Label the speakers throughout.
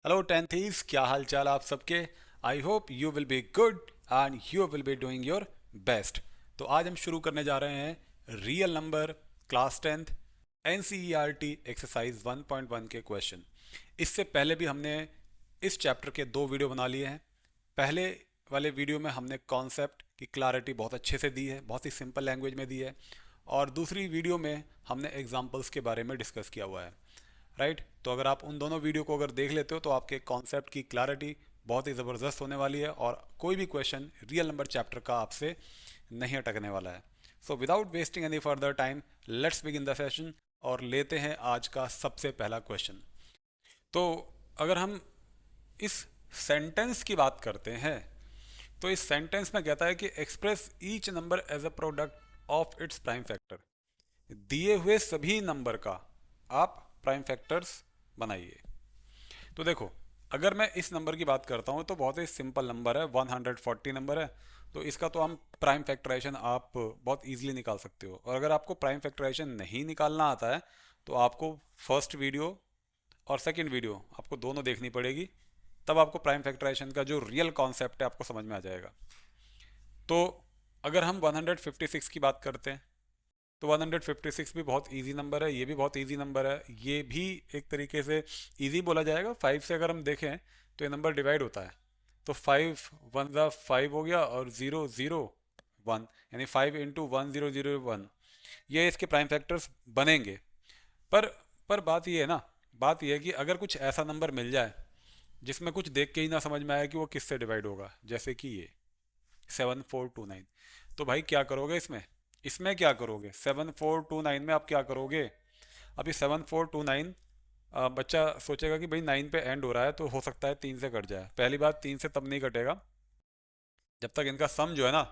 Speaker 1: Hello टेंथीज, क्या हाल चाल आप सबके। I hope you will be good and you will be doing your best. तो आज हम शुरू करने जा रहे हैं real number class tenth NCERT exercise 1.1 के क्वेश्चन। इससे पहले भी हमने इस चैप्टर के दो वीडियो बना लिए हैं। पहले वाले वीडियो में हमने कॉन्सेप्ट की क्लैरिटी बहुत अच्छे से दी है, बहुत ही सिंपल लैंग्वेज में दी है, और दूसरी वीडियो में हमने एग्जाम्पल्स के बारे में डिस्कस किया हुआ है। राइट, तो अगर आप उन दोनों वीडियो को अगर देख लेते हो तो आपके कॉन्सेप्ट की क्लैरिटी बहुत ही ज़बरदस्त होने वाली है और कोई भी क्वेश्चन रियल नंबर चैप्टर का आपसे नहीं अटकने वाला है। So without wasting any further time, let's begin the session और लेते हैं आज का सबसे पहला क्वेश्चन। तो अगर हम इस सेंटेंस की बात करते हैं तो इस सेंटेंस में कहता है कि express each number as a product of its prime factor. दिए हुए सभी नंबर का आप प्राइम फैक्टर्स बनाइए। तो देखो, अगर मैं इस नंबर की बात करता हूँ तो बहुत ही सिंपल नंबर है, 140 नंबर है। तो इसका तो हम प्राइम फैक्टराइजेशन आप बहुत इजीली निकाल सकते हो। और अगर आपको प्राइम फैक्टराइजेशन नहीं निकालना आता है तो आपको फर्स्ट वीडियो और सेकंड वीडियो आपको दोनों देखनी पड़ेगी, तब आपको प्राइम फैक्टराइजेशन का जो रियल कॉन्सेप्ट है आपको समझ में आ जाएगा। तो अगर हम 156 की बात करते हैं तो 156 भी बहुत इजी नंबर है, ये भी बहुत इजी नंबर है, ये भी एक तरीके से इजी बोला जाएगा। 5 से अगर हम देखें तो ये नंबर डिवाइड होता है। तो 5 वन ज़ा 5 हो गया और 0 0 1, यानी 5 इंटू 1001, ये इसके प्राइम फैक्टर्स बनेंगे। पर पर बात ये है ना, बात ये है कि अगर कुछ ऐसा नंबर मिल जाए जिसमें कुछ देख के ही ना समझ में आए कि वो किससे डिवाइड होगा, जैसे कि ये 7429, तो भाई क्या करोगे इसमें, इसमें क्या करोगे 7429 में आप क्या करोगे। अभी 7429, बच्चा सोचेगा कि भाई 9 पे एंड हो रहा है तो हो सकता है 3 से कट जाए। पहली बात, 3 से तब नहीं कटेगा जब तक इनका सम जो है ना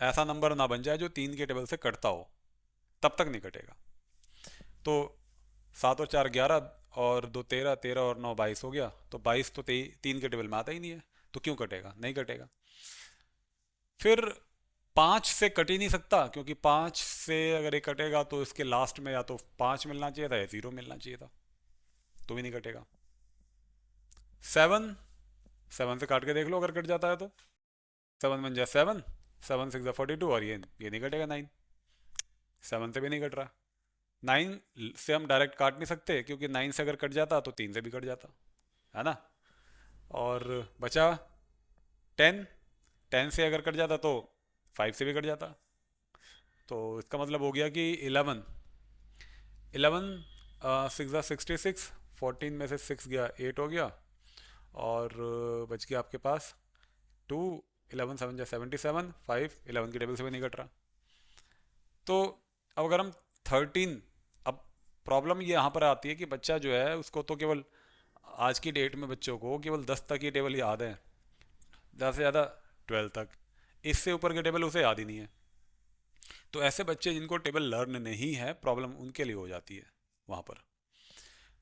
Speaker 1: ऐसा नंबर ना बन जाए जो 3 के टेबल से कटता हो, तब तक नहीं कटेगा। तो 7 और 4 11 और 2 13, 13 और 9 22 हो गया। तो 22 तो 3 के टेबल में आता ही नहीं है, तो क्यों कटेगा, नहीं कटेगा। फिर 5 से कट ही नहीं सकता, क्योंकि 5 से अगर ये कटेगा तो इसके लास्ट में या तो 5 मिलना चाहिए था या 0 मिलना चाहिए था, तो भी नहीं कटेगा। 7, 7 से काट के देख लो अगर कट जाता है तो। 7 बन जाए 7, 7 6 42, और ये नहीं कटेगा 9, 7 से भी नहीं कट रहा। 9 से हम डायरेक्ट काट नहीं सकते, क्योंकि 9 से अगर कट जाता तो 3 से भी कट जाता, है ना। और बचा 10, 10 से अगर कट जाता तो 5 से भी कट जाता। तो इसका मतलब हो गया कि 11, 11 6 × 66, 14 में से 6 गया 8 हो गया, और बच गया आपके पास 2, 11 7 जा 77, 5 11 की टेबल से भी नहीं कट रहा। तो अब अगर हम 13, अब प्रॉब्लम ये यहाँ पर आती है कि बच्चा जो है उसको तो केवल आज की डेट में बच्चों को केवल 10 तक की टेबल याद है, ज़्यादा से ज़्यादा 12 तक, इससे ऊपर की टेबल उसे याद ही नहीं है। तो ऐसे बच्चे जिनको टेबल लर्न नहीं है, प्रॉब्लम उनके लिए हो जाती है वहाँ पर।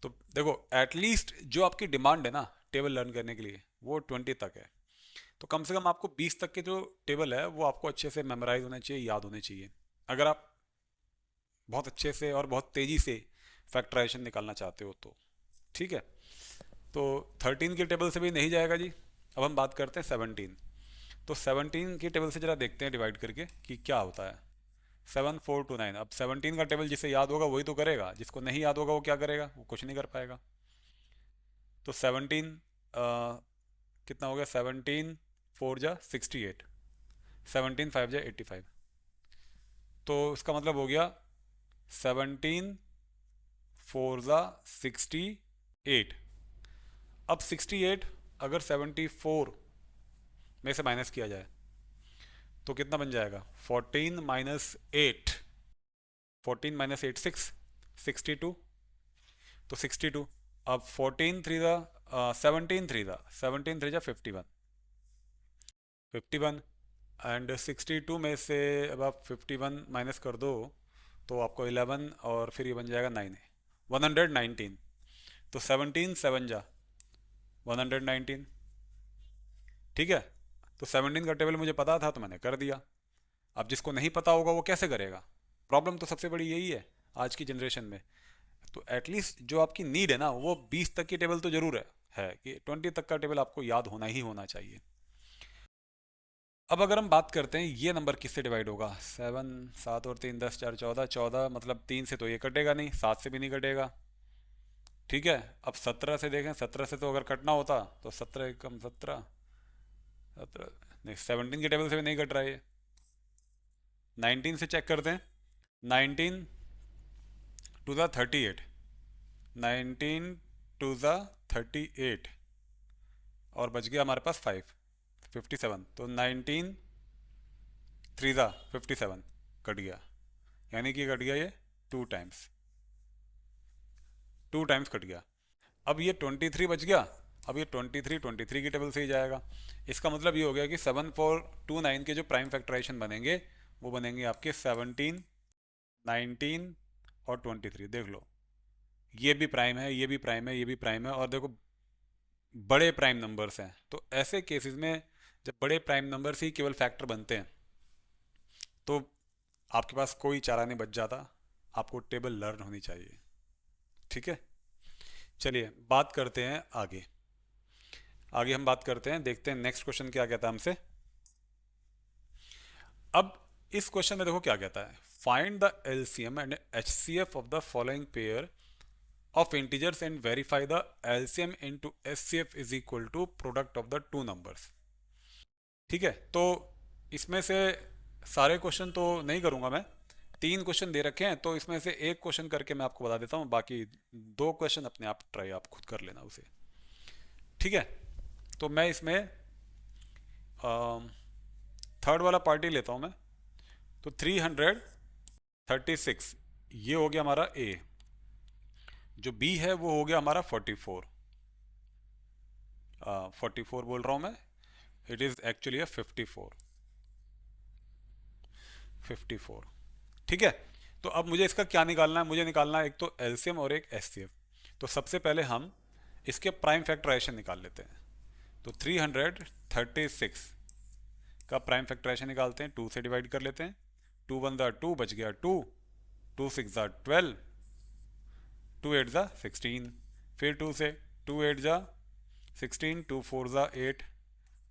Speaker 1: तो देखो, एटलीस्ट जो आपकी डिमांड है ना टेबल लर्न करने के लिए वो 20 तक है। तो कम से कम आपको 20 तक के जो टेबल है वो आपको अच्छे से मेमोराइज होने चाहिए, याद होने चाहिए, अगर आप बहुत अच्छे से और बहुत तेज़ी से फैक्टराइजेशन निकालना चाहते हो तो। ठीक है, तो 13 की टेबल से भी नहीं जाएगा जी। अब हम बात करते हैं 17। तो 17 की टेबल से ज़रा देखते हैं डिवाइड करके कि क्या होता है। 7429, अब 17 का टेबल जिसे याद होगा वही तो करेगा, जिसको नहीं याद होगा वो क्या करेगा, वो कुछ नहीं कर पाएगा। तो 17 कितना हो गया, 17 4 जा 68, 17 5 जा 85। तो इसका मतलब हो गया 17 4 जा 68। अब 68 अगर 74 में से माइनस किया जाए तो कितना बन जाएगा, 14 माइनस 8, 14 माइनस 8 6, 62। तो 62, अब 14 3 ज़ा 17 3 ज़ा 17 3 जा 51, 51, एंड 62 में से अब आप 51 माइनस कर दो तो आपको 11, और फिर ये बन जाएगा 9 है 119। तो 17 7 जा 119, ठीक है। तो 17 का टेबल मुझे पता था तो मैंने कर दिया। अब जिसको नहीं पता होगा वो कैसे करेगा, प्रॉब्लम तो सबसे बड़ी यही है आज की जनरेशन में। तो एटलीस्ट जो आपकी नीड है ना वो 20 तक की टेबल तो जरूर है, है कि 20 तक का टेबल आपको याद होना ही होना चाहिए। अब अगर हम बात करते हैं ये नंबर किससे डिवाइड होगा, 7, 7 और 3 10 4 14, 14 मतलब 3 से तो ये कटेगा नहीं, 7 से भी नहीं कटेगा। ठीक है, अब 17 से देखें, 17 से तो अगर कटना होता तो 17 एकम 17, 17 नहीं, 17 के टेबल से भी नहीं कट रहा है ये। 19 से चेक करते हैं, 19 टू द 38, 19 टू द 38 और बच गया हमारे पास 5, 57, तो 19 3 द 57 कट गया, यानी कि कट गया ये 2 टाइम्स, 2 टाइम्स कट गया। अब ये 23 बच गया, अब ये 23 की टेबल से ही जाएगा। इसका मतलब ये हो गया कि 7429 के जो प्राइम फैक्टराइजेशन बनेंगे वो बनेंगे आपके 17, 19 और 23। देख लो, ये भी प्राइम है, ये भी प्राइम है, ये भी प्राइम है, और देखो बड़े प्राइम नंबर्स हैं। तो ऐसे केसेस में जब बड़े प्राइम नंबर्स ही केवल फैक्टर बनते हैं तो आपके पास कोई चारा नहीं बच जाता, आपको टेबल लर्न होनी चाहिए। ठीक है, चलिए बात करते हैं आगे। आगे हम बात करते हैं, देखते हैं नेक्स्ट क्वेश्चन क्या कहता है हमसे। अब इस क्वेश्चन में देखो क्या कहता है, find the LCM and HCF of the following pair of integers and verify the LCM into HCF is equal to product of the two numbers. ठीक है, तो इसमें से सारे क्वेश्चन तो नहीं करूंगा मैं, 3 क्वेश्चन दे रखे हैं तो इसमें से एक क्वेश्चन करके मैं आपको बता देता हूँ, बाकी 2 क्वेश्चन अपने आप ट्राई आप खुद कर लेना उसे। ठीक है, तो मैं इसमें थर्ड वाला पार्टी लेता हूँ मैं, तो 336 ये हो गया हमारा ए, जो बी है वो हो गया हमारा 44, 44 बोल रहा हूँ मैं, इट इज़ एक्चुअली 54, 54। ठीक है, तो अब मुझे इसका क्या निकालना है, मुझे निकालना है एक तो एलसीएम और एक एचसीएफ। तो सबसे पहले हम इसके प्राइम फैक्टराइजेशन निकाल लेते हैं। तो 336 का प्राइम फैक्टराइजेशन निकालते हैं, 2 से डिवाइड कर लेते हैं, 2 वन ज़ा 2 बच गया 2, 2 सिक्स ज़ा 12, 2 एट ज़ा 16, फिर 2 से, 2 एट ज़ा 16, 2 फोर ज़ा 8,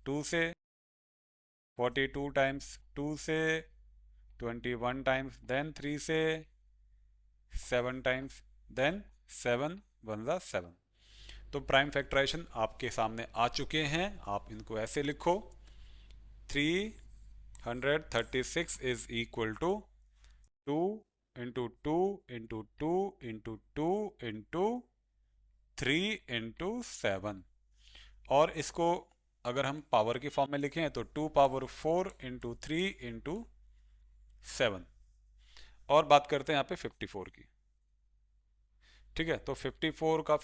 Speaker 1: 2 से 42 टाइम्स, 2 से 21 टाइम्स, देन 3 से 7 टाइम्स, देन 7 वन ज़ा 7। तो प्राइम फैक्टराइजेशन आपके सामने आ चुके हैं, आप इनको ऐसे लिखो, 336 is equal to 2 into 2 into 2 into 2 into 3 into 7, और इसको अगर हम पावर की फॉर्म में लिखें तो 2 पावर 4 इंटू 3 इंटू 7। और बात करते हैं यहाँ पे 54 की। ठीक है, तो 54 का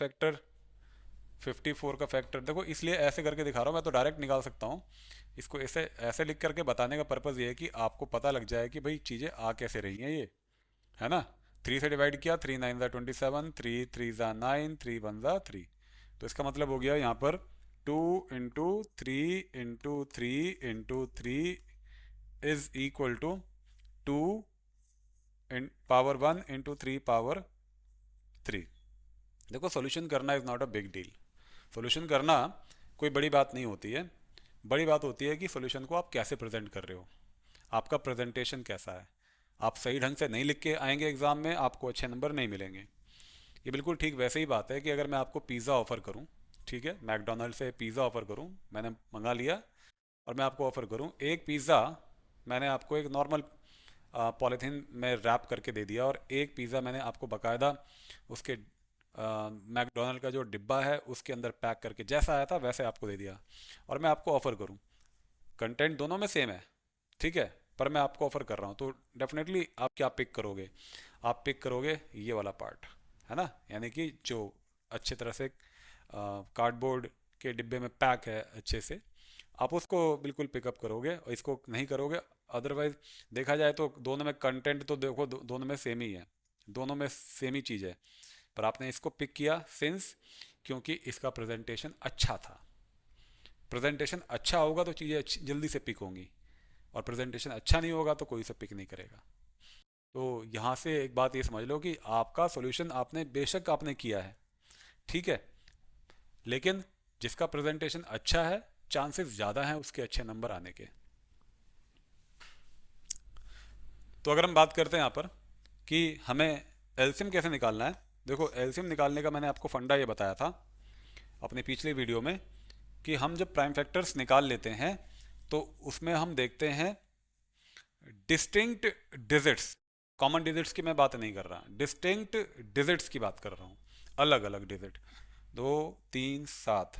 Speaker 1: फैक्टर देखो, इसलिए ऐसे करके दिखा रहा हूँ, मैं तो डायरेक्ट निकाल सकता हूँ इसको, ऐसे ऐसे लिख करके बताने का पर्पज़ ये है कि आपको पता लग जाए कि भाई चीज़ें आ कैसे रही हैं ये, है ना। 3 से डिवाइड किया, 3 9 ज़ा 27, 3 3 ज़ा 9, 3 1 ज़ा 3, तो इसका मतलब हो गया यहाँ पर 2 into 3 is equal to 2 in power 1 into 3 power 3। देखो, सॉल्यूशन करना is not a big deal, solution करना कोई बड़ी बात नहीं होती है। बड़ी बात होती है कि सॉल्यूशन को आप कैसे प्रेजेंट कर रहे हो, आपका प्रेजेंटेशन कैसा है। आप सही ढंग से नहीं लिख के आएंगे एग्ज़ाम में, आपको अच्छे नंबर नहीं मिलेंगे। ये बिल्कुल ठीक वैसे ही बात है कि अगर मैं आपको पिज़्ज़ा ऑफ़र करूँ, ठीक है, मैकडोनल्ड से पिज़्ज़ा ऑफ़र करूँ, मैंने मंगा लिया और मैं आपको ऑफ़र करूँ एक पिज़्ज़ा, मैंने आपको एक नॉर्मल पॉलीथीन में रैप करके दे दिया, और एक पिज़्ज़ा मैंने आपको बाकायदा उसके मैकडोनल्ड का जो डिब्बा है उसके अंदर पैक करके जैसा आया था वैसे आपको दे दिया, और मैं आपको ऑफ़र करूं, कंटेंट दोनों में सेम है, ठीक है, पर मैं आपको ऑफ़र कर रहा हूं, तो डेफिनेटली आप क्या पिक करोगे, आप पिक करोगे ये वाला पार्ट, है ना, यानी कि जो अच्छे तरह से कार्डबोर्ड के डिब्बे में पैक है अच्छे से, आप उसको बिल्कुल पिकअप करोगे और इसको नहीं करोगे। अदरवाइज देखा जाए तो दोनों में कंटेंट तो देखो दोनों में सेम ही है, दोनों में सेम ही चीज़ है, पर आपने इसको पिक किया सिंस क्योंकि इसका प्रेजेंटेशन अच्छा था। प्रेजेंटेशन अच्छा होगा तो चीज़ें अच्छी जल्दी से पिक होंगी, और प्रेजेंटेशन अच्छा नहीं होगा तो कोई से पिक नहीं करेगा। तो यहाँ से एक बात ये समझ लो कि आपका सॉल्यूशन आपने बेशक आपने किया है, ठीक है, लेकिन जिसका प्रेजेंटेशन अच्छा है चांसेस ज़्यादा हैं उसके अच्छे नंबर आने के। तो अगर हम बात करते हैं यहाँ पर कि हमें एलसीएम कैसे निकालना है, देखो एलसीएम निकालने का मैंने आपको फंडा ये बताया था अपनी पिछली वीडियो में कि हम जब प्राइम फैक्टर्स निकाल लेते हैं तो उसमें हम देखते हैं डिस्टिंक्ट डिजिट्स। कॉमन डिजिट्स की मैं बात नहीं कर रहा, डिस्टिंक्ट डिजिट्स की बात कर रहा हूँ, अलग अलग डिजिट। 2 3 7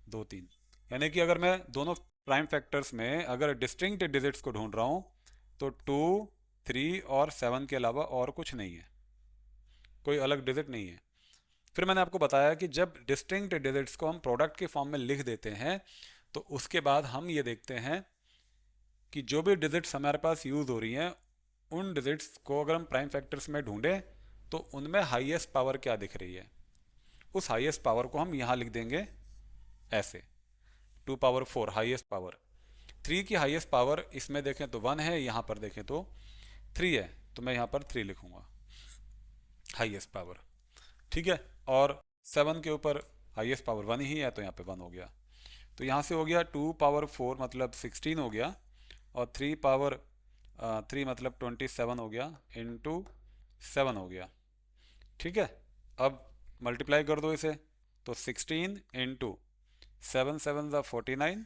Speaker 1: 2 3, यानी कि अगर मैं दोनों प्राइम फैक्टर्स में अगर डिस्टिंक्ट डिजिट्स को ढूंढ रहा हूँ तो 2 3 और 7 के अलावा और कुछ नहीं है, कोई अलग डिजिट नहीं है। फिर मैंने आपको बताया कि जब डिस्टिंक्ट डिजिट्स को हम प्रोडक्ट के फॉर्म में लिख देते हैं तो उसके बाद हम ये देखते हैं कि जो भी डिजिट्स हमारे पास यूज़ हो रही हैं उन डिजिट्स को अगर हम प्राइम फैक्टर्स में ढूंढें तो उनमें हाईएस्ट पावर क्या दिख रही है, उस हाईएस्ट पावर को हम यहाँ लिख देंगे ऐसे 2 पावर 4 हाईएस्ट पावर। 3 की हाईएस्ट पावर इसमें देखें तो 1 है, यहाँ पर देखें तो 3 है, तो मैं यहाँ पर 3 लिखूँगा हाईएस्ट पावर। ठीक है, और 7 के ऊपर हाईएस्ट पावर 1 ही है तो यहाँ पे 1 हो गया। तो यहाँ से हो गया 2 पावर 4 मतलब 16 हो गया, और 3 पावर 3 मतलब 27 हो गया, इंटू 7 हो गया। ठीक है, अब मल्टीप्लाई कर दो इसे, तो 16 इंटू 7 7 ज़ा 49,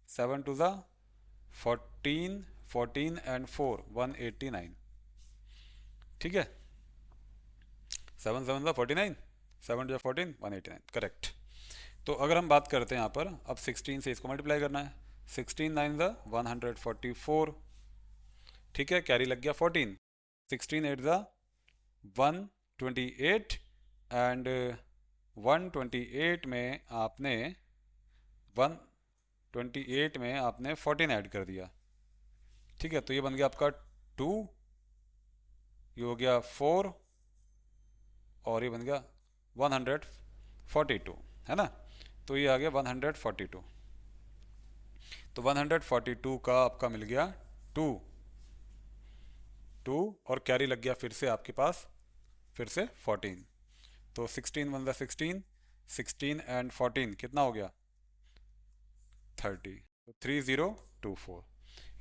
Speaker 1: 7 2 ज़ा 14, 14 एंड 4 189। ठीक है, 7 7 ज़ा 49, 7 जो 14 189, करेक्ट। तो अगर हम बात करते हैं यहाँ पर, अब 16 से इसको मल्टीप्लाई करना है, 16 9 ज़ा 144। ठीक है, कैरी लग गया 14, 16 8 ज़ा 128, एंड 128 में आपने 128 में आपने 14 ऐड कर दिया। ठीक है, तो ये बन गया आपका 2, ये हो गया 4, और ये बन गया 142, है ना। तो ये आ गया 142। तो 142 का आपका मिल गया 2 2, और कैरी लग गया फिर से आपके पास, फिर से 14। तो 16 1 ज़ा 16, 16 एंड 14 कितना हो गया 30। तो 3024,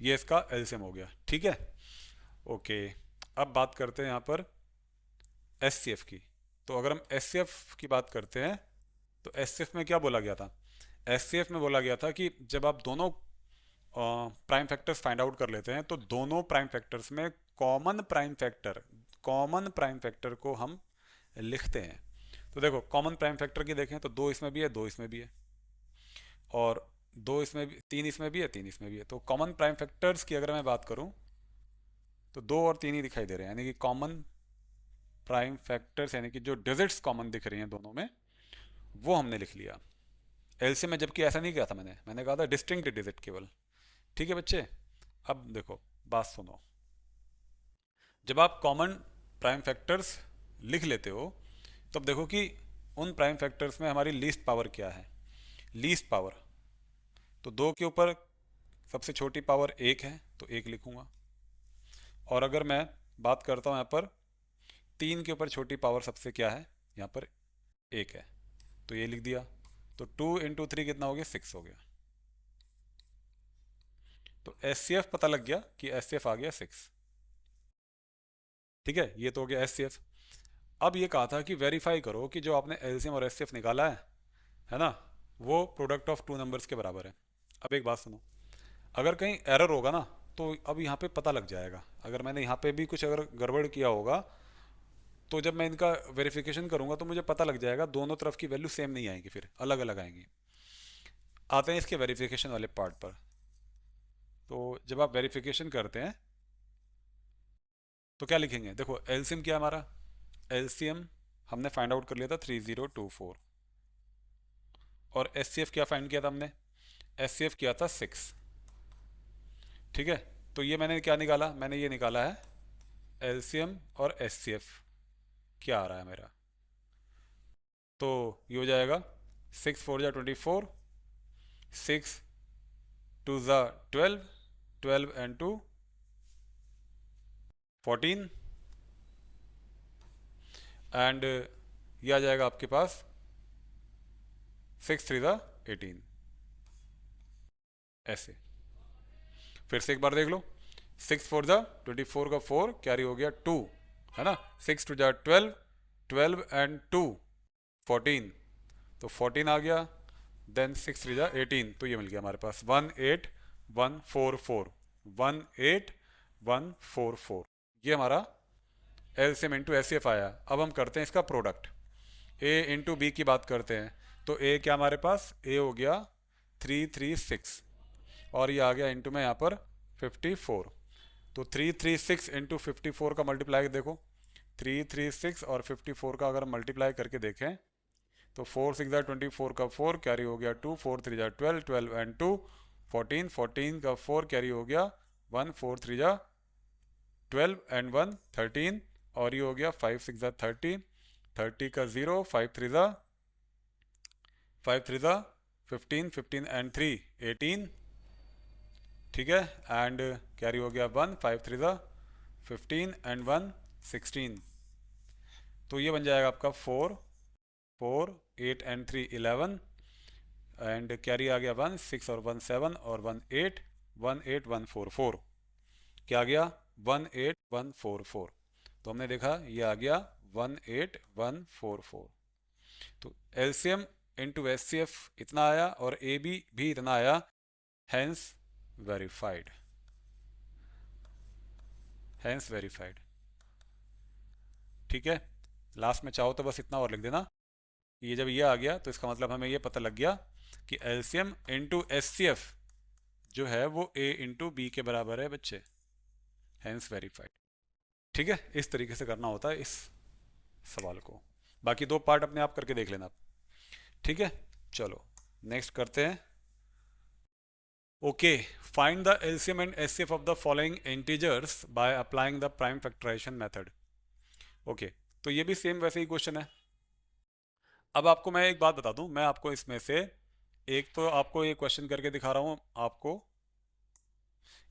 Speaker 1: ये इसका एलसीएम हो गया। ठीक है, ओके। अब बात करते हैं यहाँ पर एचसीएफ की। तो अगर हम एचसीएफ की बात करते हैं तो एचसीएफ में क्या बोला गया था, एचसीएफ में बोला गया था कि जब आप दोनों प्राइम फैक्टर्स फाइंड आउट कर लेते हैं तो दोनों प्राइम फैक्टर्स में कॉमन प्राइम फैक्टर को हम लिखते हैं। तो देखो कॉमन प्राइम फैक्टर की देखें तो 2 इसमें भी है, 2 इसमें भी है, और 2 इसमें भी, 3 इसमें भी है, 3 इसमें भी है। तो कॉमन प्राइम फैक्टर्स की अगर मैं बात करूं तो 2 और 3 ही दिखाई दे रहे हैं, यानी कि कॉमन प्राइम फैक्टर्स यानी कि जो डिजिट्स कॉमन दिख रही हैं दोनों में वो हमने लिख लिया। एलसीएम में जबकि ऐसा नहीं किया था, मैंने कहा था डिस्टिंक्ट डिजिट केवल। ठीक है बच्चे, अब देखो बात सुनो, जब आप कॉमन प्राइम फैक्टर्स लिख लेते हो तो अब देखो कि उन प्राइम फैक्टर्स में हमारी लीस्ट पावर क्या है। लीस्ट पावर तो 2 के ऊपर सबसे छोटी पावर 1 है तो 1 लिखूंगा, और अगर मैं बात करता हूँ यहाँ पर 3 के ऊपर छोटी पावर सबसे क्या है, यहाँ पर 1 है तो ये लिख दिया। तो 2 इंटू 3 कितना हो गया 6 हो गया। तो एचसीएफ पता लग गया कि एचसीएफ आ गया 6। ठीक है, ये तो हो गया एचसीएफ। अब ये कहा था कि वेरीफाई करो कि जो आपने एलसीएम और एचसीएफ निकाला है ना, वो प्रोडक्ट ऑफ टू नंबर्स के बराबर है। अब एक बात सुनो, अगर कहीं एरर होगा ना तो अब यहाँ पे पता लग जाएगा, अगर मैंने यहाँ पे भी कुछ अगर गड़बड़ किया होगा तो जब मैं इनका वेरिफिकेशन करूँगा तो मुझे पता लग जाएगा दोनों तरफ की वैल्यू सेम नहीं आएगी, फिर अलग अलग आएंगी। आते हैं इसके वेरिफिकेशन वाले पार्ट पर। तो जब आप वेरिफिकेशन करते हैं तो क्या लिखेंगे, देखो एलसीएम क्या है हमारा, एलसीएम हमने फाइंड आउट कर लिया था 3024, और एचसीएफ क्या फाइंड किया था हमने, एचसीएफ किया था 6। ठीक है, तो ये मैंने क्या निकाला, मैंने ये निकाला है एलसीएम और एचसीएफ क्या आ रहा है मेरा। तो ये हो जाएगा 6 4 जा 24, 6 2 जा 12, 12 एंड 2 14, एंड ये आ जाएगा आपके पास 6 3 ज़ा 18, ऐसे। फिर से एक बार देख लो, 6 4 ज़ा 24 का 4 कैरी हो गया 2, है ना। 6 2 ज़ा 12, 12 एंड 2 14, तो 14 आ गया। देन 6 3 ज़ा 18, तो ये मिल गया हमारे पास 18144, 18144, ये हमारा एलसीएम इंटू एचसीएफ आया। अब हम करते हैं इसका प्रोडक्ट, ए इंटू बी की बात करते हैं। तो ए क्या हमारे पास, ए हो गया 336 और ये आ गया इंटू में यहाँ पर 54। तो 336 इंटू 54 का मल्टीप्लाई देखो, 336 और 54 का अगर मल्टीप्लाई करके देखें तो 4 6 ज़ा 24 का 4 कैरी हो गया 2, 4 3 ज़ा 12, 12 एंड 2 14, 14 का 4 कैरी हो गया 1, 4 3 ज़ा 12 एंड 1 13, और ये हो गया 5 6 ज़ा 30, 30 का 0, 5 3 ज़ा 15, 15 एंड 3 18, ठीक है। एंड कैरी हो गया 1, 5 3 ज़ा 15 एंड 1 16, तो ये बन जाएगा आपका 4 4 8 एंड 3 11, एंड कैरी आ गया 1 6 और 1 7 और 1 8, 1 8 1 4 4, क्या आ गया 1 8 1 4 4। तो हमने देखा ये आ गया 1 8 1 4 4। तो एलसीएम इंटू एचसीएफ इतना आया और ए बी भी इतना आया, हैंस वेरीफाइड, हैंस वेरीफाइड, ठीक है। लास्ट में चाहो तो बस इतना और लिख देना, ये जब ये आ गया तो इसका मतलब हमें ये पता लग गया कि एलसीएम इंटू एचसीएफ जो है वो ए इंटू बी के बराबर है बच्चे, हैंस वेरीफाइड, ठीक है। इस तरीके से करना होता है इस सवाल को। बाकी दो पार्ट अपने आप करके देख लेना, ठीक है। चलो नेक्स्ट करते हैं। Okay, find the LCM and HCF of the following integers by applying the prime factorisation method. Okay, तो ये भी सेम वैसे ही क्वेश्चन है। अब आपको मैं एक बात बता दूं, मैं आपको इसमें से एक तो आपको ये क्वेश्चन करके दिखा रहा हूं आपको,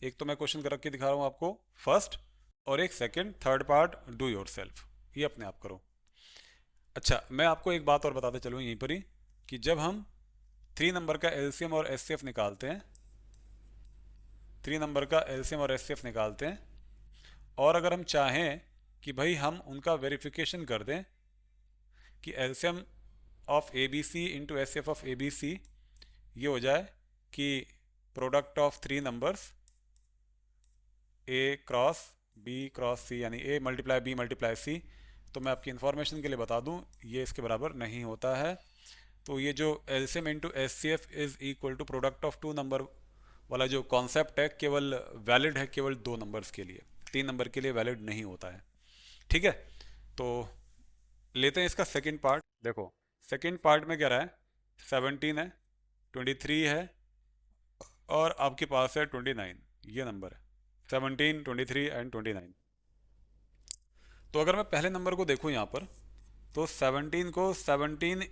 Speaker 1: एक तो मैं क्वेश्चन करके दिखा रहा हूं आपको फर्स्ट, और एक second third part do yourself, ये अपने आप करो। अच्छा, मैं आपको एक बात और बताते चलूँ यहीं पर ही, कि जब हम 3 नंबर का एलसीएम और एचसीएफ निकालते हैं, 3 नंबर का एलसीएम और एचसीएफ निकालते हैं, और अगर हम चाहें कि भाई हम उनका वेरिफिकेशन कर दें कि LCM of A B C into HCF of A B C ये हो जाए कि product of 3 numbers A cross B cross C, यानी A multiply B multiply C, तो मैं आपकी इन्फॉर्मेशन के लिए बता दूं ये इसके बराबर नहीं होता है। तो ये जो LCM into HCF is equal to product of 2 number वाला जो कॉन्सेप्ट है केवल वैलिड है केवल 2 नंबर्स के लिए, 3 नंबर के लिए वैलिड नहीं होता है, ठीक है। तो लेते हैं इसका सेकंड पार्ट। देखो सेकंड पार्ट में क्या रहा है, 17 है, 23 है, और आपके पास है 29, ये नंबर है 17 23 एंड 29। तो अगर मैं पहले नंबर को देखूं यहाँ पर, तो 17 को 17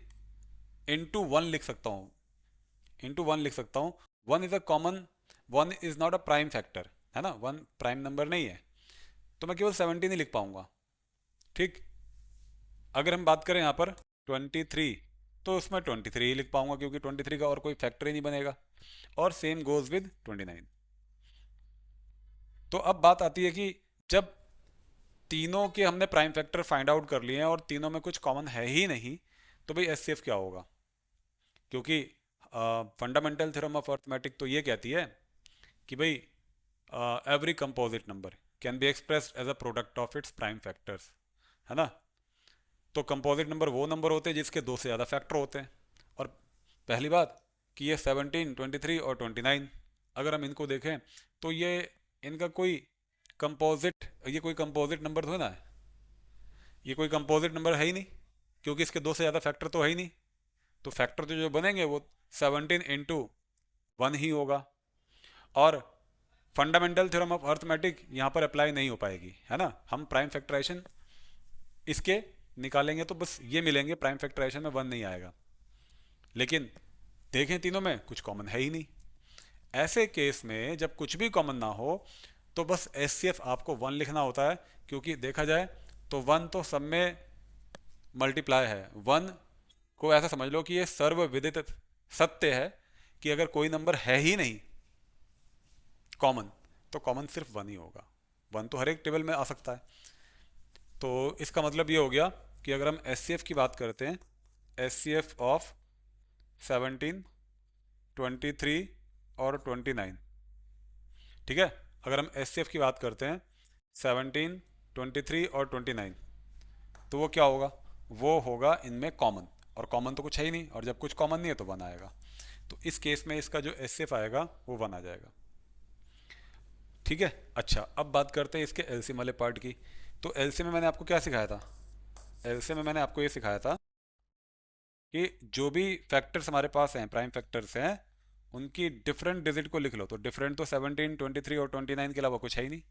Speaker 1: इंटू 1 लिख सकता हूँ, इंटू 1 लिख सकता हूँ। 1 is a common, 1 is not a prime factor, है ना, 1 प्राइम नंबर नहीं है, तो मैं केवल 17 ही लिख पाऊंगा, ठीक। अगर हम बात करें यहाँ पर 23, तो उसमें 23 ही लिख पाऊंगा क्योंकि 23 का और कोई फैक्टर ही नहीं बनेगा, और सेम गोज विद 29। तो अब बात आती है कि जब तीनों के हमने प्राइम फैक्टर फाइंड आउट कर लिए हैं और तीनों में कुछ कॉमन है ही नहीं, तो भाई एचसीएफ क्या होगा, क्योंकि फंडामेंटल थ्योरम ऑफ अर्थमेटिक तो ये कहती है कि भाई every composite number can be expressed as a product of its prime factors, है ना। तो कंपोजिट नंबर वो नंबर होते हैं जिसके 2 से ज़्यादा फैक्टर होते हैं, और पहली बात कि ये 17 23 और 29 अगर हम इनको देखें तो ये इनका कोई कंपोजिट, ये कोई कंपोजिट नंबर तो है ना, ये कोई कंपोजिट नंबर है ही नहीं क्योंकि इसके 2 से ज़्यादा फैक्टर तो है ही नहीं। तो फैक्टर तो जो बनेंगे वो 17 इंटू 1 ही होगा, और फंडामेंटल थ्योरम ऑफ अर्थमेटिक यहाँ पर अप्लाई नहीं हो पाएगी, है ना। हम प्राइम फैक्टराइजेशन इसके निकालेंगे तो बस ये मिलेंगे, प्राइम फैक्टराइजेशन में 1 नहीं आएगा, लेकिन देखें तीनों में कुछ कॉमन है ही नहीं। ऐसे केस में जब कुछ भी कॉमन ना हो तो बस एचसीएफ आपको 1 लिखना होता है, क्योंकि देखा जाए तो 1 तो सब में मल्टीप्लाई है, 1 को ऐसा समझ लो कि ये सर्वविदित सत्य है कि अगर कोई नंबर है ही नहीं कॉमन, तो कॉमन सिर्फ वन ही होगा। वन तो हर एक टेबल में आ सकता है। तो इसका मतलब ये हो गया कि अगर हम एस की बात करते हैं, एस ऑफ 17, 23 और 29, ठीक है, अगर हम एस की बात करते हैं 17, 23 और 29, तो वो क्या होगा, वो होगा इनमें कॉमन, और कॉमन तो कुछ है ही नहीं, और जब कुछ कॉमन नहीं है तो वन आएगा। तो इस केस में इसका जो एस आएगा वो वन आ जाएगा। ठीक है, अच्छा अब बात करते हैं इसके एलसीएम वाले पार्ट की। तो एलसीएम में मैंने आपको क्या सिखाया था, एलसीएम में मैंने आपको ये सिखाया था कि जो भी फैक्टर्स हमारे पास हैं, प्राइम फैक्टर्स हैं, उनकी डिफरेंट डिजिट को लिख लो। तो डिफरेंट तो 17, 23 और 29 के अलावा कुछ है ही नहीं।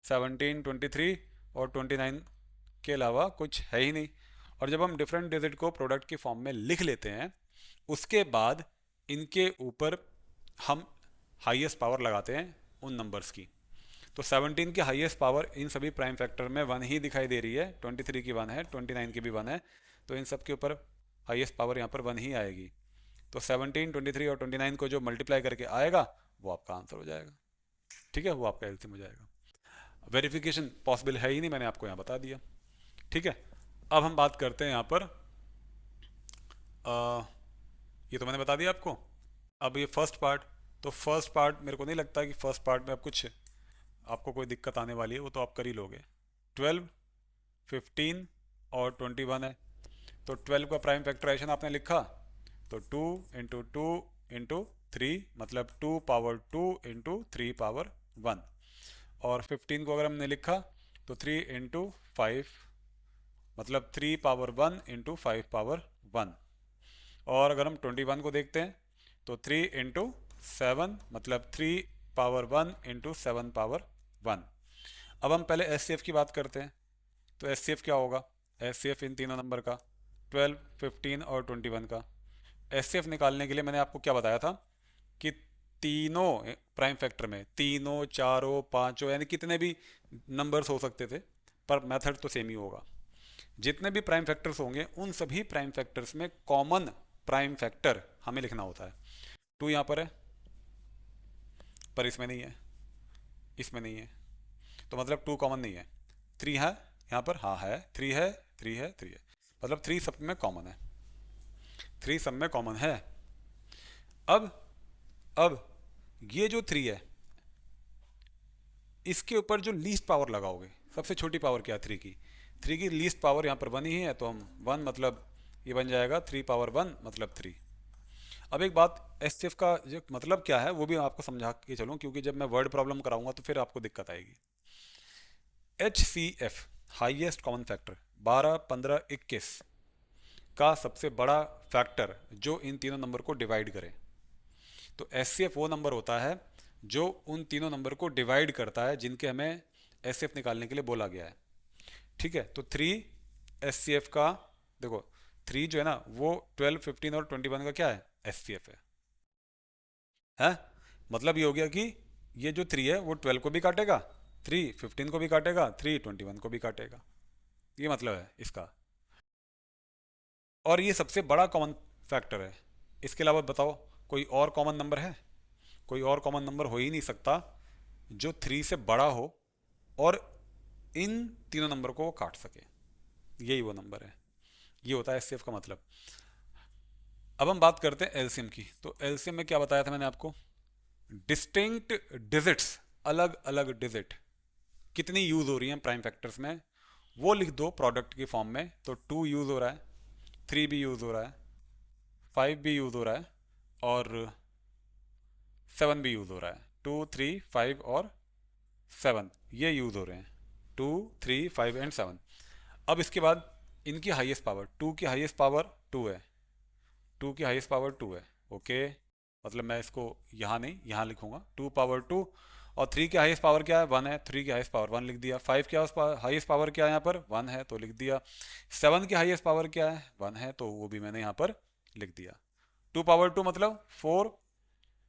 Speaker 1: 17, 23 और 29 के अलावा कुछ है ही नहीं। और जब हम डिफरेंट डिजिट को प्रोडक्ट की फॉर्म में लिख लेते हैं, उसके बाद इनके ऊपर हम हाईएस्ट पावर लगाते हैं उन नंबर्स की। तो 17 की हाईएस्ट पावर इन सभी प्राइम फैक्टर में वन ही दिखाई दे रही है, 23 की वन है, 29 की भी वन है, तो इन सब के ऊपर हाईएस्ट पावर यहाँ पर वन ही आएगी। तो 17, 23 और 29 को जो मल्टीप्लाई करके आएगा वो आपका आंसर हो जाएगा। ठीक है, वो आपका एलसीएम हो जाएगा। वेरिफिकेशन पॉसिबल है ही नहीं, मैंने आपको यहाँ बता दिया। ठीक है, अब हम बात करते हैं यहाँ पर ये तो मैंने बता दिया आपको। अब ये फर्स्ट पार्ट, तो फर्स्ट पार्ट मेरे को नहीं लगता कि फर्स्ट पार्ट में अब कुछ आपको कोई दिक्कत आने वाली है, वो तो आप कर ही लोगे। 12, 15 और 21 है, तो 12 का प्राइम फैक्टराइजेशन आपने लिखा, तो 2 इंटू 2 इंटू 3, मतलब 2 पावर 2 इंटू 3 पावर 1। और 15 को अगर हमने लिखा तो 3 इंटू 5, मतलब 3 पावर 1 इंटू 5 पावर 1। और अगर हम 21 को देखते हैं तो 3 इंटू 7, मतलब 3 पावर 1 इंटू 7 पावर 1। अब हम पहले एस की बात करते हैं। तो एस क्या होगा, एस इन तीनों नंबर का, 12, 15 और 21 का। एस निकालने के लिए मैंने आपको क्या बताया था कि तीनों प्राइम फैक्टर में, तीनों, चारों, पांचों, यानी कितने भी नंबर्स हो सकते थे, पर मेथड तो सेम ही होगा। जितने भी प्राइम फैक्टर्स होंगे उन सभी प्राइम फैक्टर्स में कॉमन प्राइम फैक्टर हमें लिखना होता है। 2 यहाँ पर है, पर इसमें नहीं है, इसमें नहीं है, तो मतलब 2 कॉमन नहीं है। 3 है यहाँ पर, हाँ है, 3 है, 3 है, 3 है, मतलब 3 सब में कॉमन है, 3 सब में कॉमन है। अब ये जो 3 है, इसके ऊपर जो लीस्ट पावर लगाओगे, सबसे छोटी पावर क्या है 3 की, 3 की लीस्ट पावर यहाँ पर 1 ही है, तो हम 1, मतलब ये बन जाएगा 3 पावर 1 मतलब 3। अब एक बात, एस का जो मतलब क्या है वो भी आपको समझा के चलूँ, क्योंकि जब मैं वर्ड प्रॉब्लम कराऊंगा तो फिर आपको दिक्कत आएगी। HCF हाईएस्ट कॉमन फैक्टर 12, 15, 21 का सबसे बड़ा फैक्टर जो इन तीनों नंबर को डिवाइड करे। तो HCF वो नंबर होता है जो उन तीनों नंबर को डिवाइड करता है जिनके हमें HCF निकालने के लिए बोला गया है। ठीक है, तो 3 HCF का, देखो 3 जो है ना वो 12, 15 और 21 का क्या है, HCF है? मतलब ये हो गया कि ये जो 3 है वो 12 को भी काटेगा, 3 15 को भी काटेगा, 3 21 को भी काटेगा, ये मतलब है इसका। और ये सबसे बड़ा कॉमन फैक्टर है। इसके अलावा बताओ कोई और कॉमन नंबर है? कोई और कॉमन नंबर हो ही नहीं सकता जो 3 से बड़ा हो और इन तीनों नंबर को वो काट सके, यही वो नंबर है। ये होता है एचसीएफ का मतलब। अब हम बात करते हैं एलसीएम की। तो एलसीएम में क्या बताया था मैंने आपको, डिस्टिंक्ट डिजिट्स, अलग अलग डिजिट कितनी यूज हो रही हैं प्राइम फैक्टर्स में, वो लिख दो प्रोडक्ट की फॉर्म में। तो 2 यूज हो रहा है, 3 भी यूज हो रहा है, 5 भी यूज हो रहा है, और 7 भी यूज हो रहा है। 2, 3, 5 और 7 ये यूज हो रहे हैं, 2, 3, 5 एंड 7। अब इसके बाद इनकी हाईएस्ट पावर, 2 की हाईएस्ट पावर 2 है, 2 की हाईएस्ट पावर 2 है, ओके। मतलब मैं इसको यहाँ नहीं यहाँ लिखूंगा, 2 पावर 2। और 3 की हाईएस्ट पावर क्या है, 1 है, 3 की हाईएस्ट पावर 1 लिख दिया। 5 की हाईएस्ट पावर क्या है यहाँ पर, 1 है, तो लिख दिया। 7 की हाईएस्ट पावर क्या है, 1 है, तो वो भी मैंने यहाँ पर लिख दिया। 2 पावर 2 मतलब 4,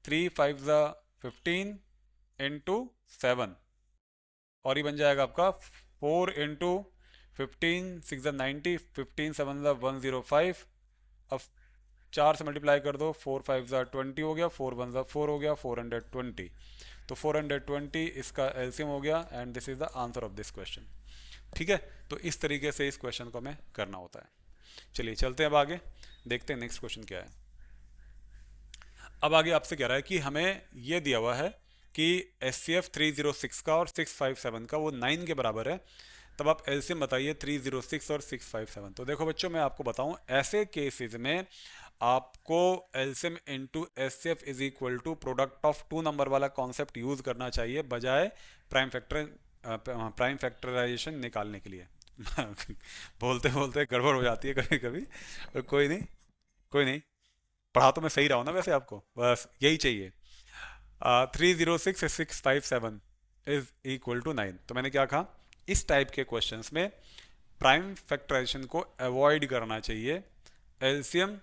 Speaker 1: 3 5 15 इंटू 7, और ये बन जाएगा आपका 4 इंटू 15 6 90, 15 7 105। अब 4 से मल्टीप्लाई कर दो, 4 5 20 हो गया, 4 1 4 हो गया, 420। तो 420 इसका एलसीएम हो गया and this is the answer of this question. ठीक है, तो इस तरीके से इस क्वेश्चन को हमें करना होता है। चलिए चलते हैं अब आगे, देखते हैं नेक्स्ट क्वेश्चन क्या है। अब आगे आपसे कह रहा है कि हमें ये दिया हुआ है कि SCF 306 का और 657 का वो 9 के बराबर है। तब आप एलसीएम बताइए 306 और 657। तो देखो बच्चों, मैं आपको बताऊं, ऐसे केसेस में आपको LCM into SCF is equal to product of two number वाला कॉन्सेप्ट यूज करना चाहिए, बजाय प्राइम फैक्टराइजेशन निकालने के लिए। बोलते बोलते गड़बड़ हो जाती है कभी कभी, पर कोई नहीं, कोई नहीं, पढ़ा तो मैं सही रहा हूँ ना वैसे आपको, बस यही चाहिए। 306 657 इज इक्वल टू 9। तो मैंने क्या कहा, इस टाइप के क्वेश्चंस में प्राइम फैक्टराइजेशन को अवॉइड करना चाहिए। LCM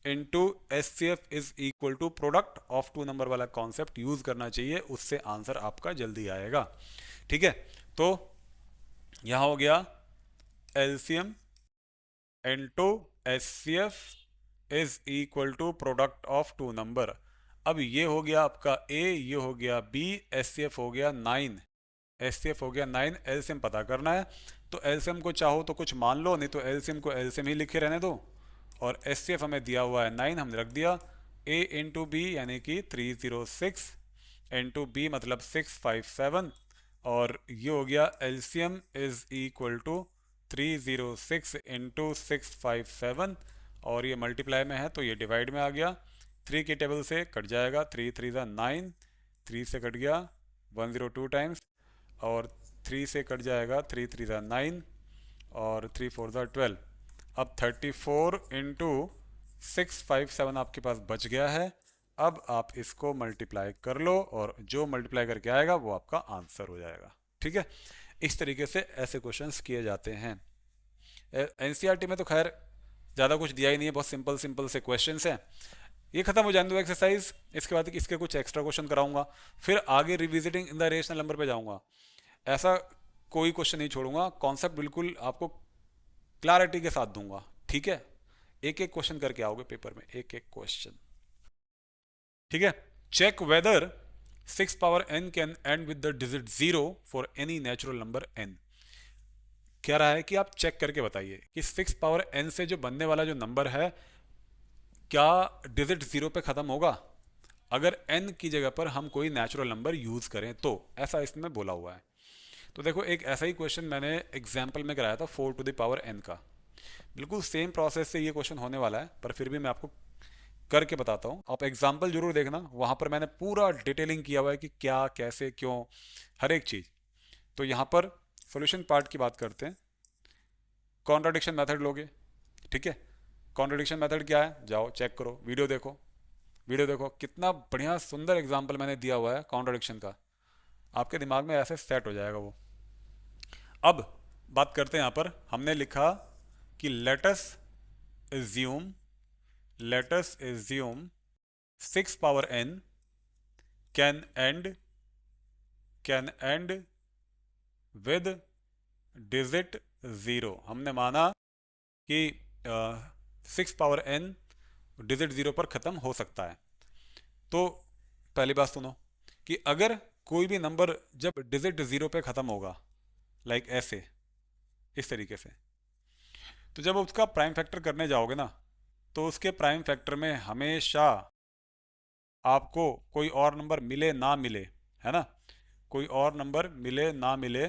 Speaker 1: into SCF is equal to product of two number वाला कॉन्सेप्ट यूज करना चाहिए, उससे आंसर आपका जल्दी आएगा। ठीक है, तो यहां हो गया LCM into SCF is equal to product of two number. अब ये हो गया आपका A, ये हो गया B, SCF हो गया 9, SCF हो गया 9। एलसीएम पता करना है, तो एलसीएम को चाहो तो कुछ मान लो, नहीं तो एलसीएम को एलसीएम ही लिखे रहने दो। और SCF हमें दिया हुआ है 9, हमने रख दिया। A इंटू बी यानी कि 306 इंटू बी मतलब 657, और ये हो गया LCM is equal to 306 into 657, और ये मल्टीप्लाई में है तो ये डिवाइड में आ गया। 3 की टेबल से कट जाएगा, 3 3 9, 3 से कट गया 102 टाइम्स, और 3 से कट जाएगा 3 3 9, और 3 4 12। अब 34 इंटू 657 आपके पास बच गया है। अब आप इसको मल्टीप्लाई कर लो, और जो मल्टीप्लाई करके आएगा वो आपका आंसर हो जाएगा। ठीक है, इस तरीके से ऐसे क्वेश्चंस किए जाते हैं। एनसीईआरटी में तो खैर ज़्यादा कुछ दिया ही नहीं है, बहुत सिंपल सिंपल से क्वेश्चंस हैं। ये खत्म हो जाने दो एक्सरसाइज, इसके बाद इसके कुछ एक्स्ट्रा क्वेश्चन कराऊंगा, फिर आगे revisiting in the rational number पे जाऊंगा। ऐसा कोई क्वेश्चन नहीं छोड़ूंगा, कॉन्सेप्ट बिल्कुल आपको क्लैरिटी के साथ दूंगा। ठीक है, एक एक क्वेश्चन करके आओगे पेपर में, एक एक क्वेश्चन। ठीक है, check whether 6 power n can end with the digit 0 for any natural number n। कह रहा है कि आप चेक करके बताइए कि 6 पावर n से जो बनने वाला जो नंबर है, क्या डिजिट 0 पे ख़त्म होगा अगर n की जगह पर हम कोई नेचुरल नंबर यूज़ करें तो। ऐसा इसमें बोला हुआ है। तो देखो, एक ऐसा ही क्वेश्चन मैंने एग्जाम्पल में कराया था 4 टू द पावर n का। बिल्कुल सेम प्रोसेस से ये क्वेश्चन होने वाला है, पर फिर भी मैं आपको करके बताता हूँ। आप एग्जाम्पल जरूर देखना, वहाँ पर मैंने पूरा डिटेलिंग किया हुआ है कि क्या कैसे क्यों हर एक चीज़। तो यहाँ पर सॉल्यूशन पार्ट की बात करते हैं। कॉन्ट्राडिक्शन मेथड लोगे, ठीक है। कॉन्ट्राडिक्शन मेथड क्या है, जाओ चेक करो, वीडियो देखो, वीडियो देखो, कितना बढ़िया सुंदर एग्जाम्पल मैंने दिया हुआ है कॉन्ट्राडिक्शन का, आपके दिमाग में ऐसे सेट हो जाएगा वो। अब बात करते हैं, यहाँ पर हमने लिखा कि latus assume 6 power n can end with digit 0। हमने माना कि 6 पावर n डिजिट 0 पर ख़त्म हो सकता है। तो पहली बात सुनो कि अगर कोई भी नंबर जब डिजिट 0 पे ख़त्म होगा, लाइक ऐसे, इस तरीके से, तो जब उसका प्राइम फैक्टर करने जाओगे ना, तो उसके प्राइम फैक्टर में हमेशा आपको कोई और नंबर मिले ना मिले, है ना, कोई और नंबर मिले ना मिले,